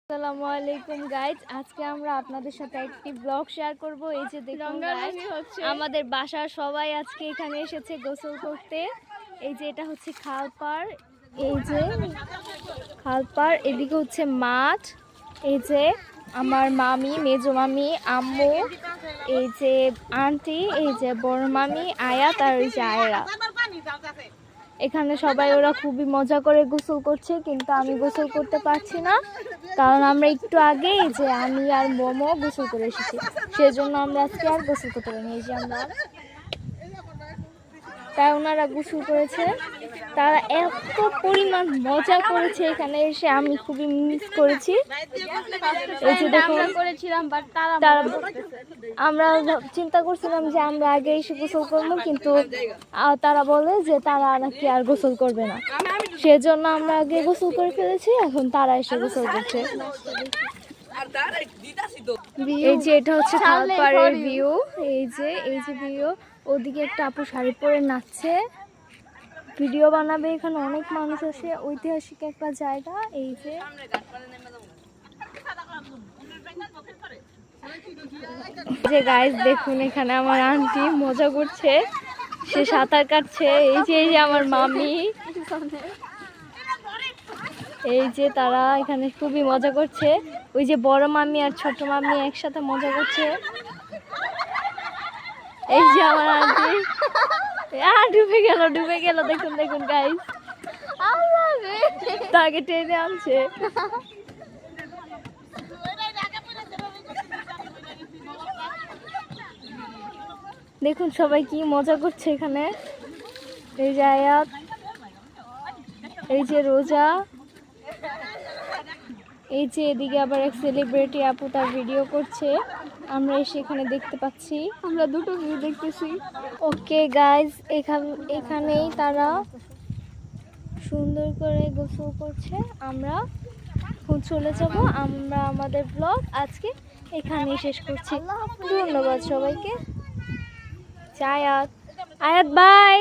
আসসালামু আলাইকুম গাইজ, আজকে আমরা আপনাদের সাথে একটি ব্লগ শেয়ার করব। এই যে দেখুন গাইজ, আমাদের বাসার সবাই আজকে এখানে এসেছে গোসল করতে। এই যে এটা হচ্ছে খালপাড়, এই যে খালপাড়, এদিকে হচ্ছে মাঠ। এই যে আমার মামি, মেজো মামি, আম্মু, এই যে আন্টি, এই যে বড় মামি আয়াত, আর এই যে আয়রা। এখানে সবাই ওরা খুবই মজা করে গোসল করছে, কিন্তু আমি গোসল করতে পারছি না, কারণ আমরা একটু আগে যে আমি আর মোমো গোসল করে এসেছি, সেজন্য আমরা আজকে আর গোসল করতে পারিনি। এই যে আমরা, তাই ওনারা গোসল করেছে, তারা এত পরিমাণ মজা করেছে এখানে এসে, আমি খুবই মিস করেছি। এই যে দেখুন, আমরা চিন্তা করছিলাম যে আমরা আগে এসে গোসল করবো, কিন্তু তারা বলে যে তারা নাকি আর গোসল করবে না, সেজন্য আমরা আগে গোসল করে ফেলেছি, এখন তারা এসে গোসল করছে। এই যে এটা হচ্ছে খালপাড়ের ভিউ, এই যে ভিউ। ওদিকে একটা আপু শাড়ি পরে নাচছে, ভিডিও বানাবে। এখানে অনেক মানুষ আসে, ঐতিহাসিক একটা জায়গা। এই যে গাইস দেখুন, এখানে আমার আন্টি মজা করছে, সে সাঁতার কাটছে। এই যে আমার মামি, এই যে তারা এখানে খুবই মজা করছে। ওই যে বড় মামি আর ছোট মামি একসাথে মজা করছে। এই যে আমার আন্টি ডুবে গেল, দেখুন গাইস, তাকে টেনে আনছে। দেখুন সবাই কি মজা করছে এখানে। এই যে আয়াত, এই যে রোজা, এই যে এদিকে আবার এক সেলিব্রিটি আপু তার ভিডিও করছে, আমরা সেখানে দেখতে পাচ্ছি, আমরা দুটো ভিউ দেখতেছি। ওকে গাইজ, এখানেই তারা সুন্দর করে গোসল করছে, আমরা চলে যাব। আমরা আমাদের ব্লগ আজকে এখানেই শেষ করছি। ধন্যবাদ সবাইকে। আয়াত বাই।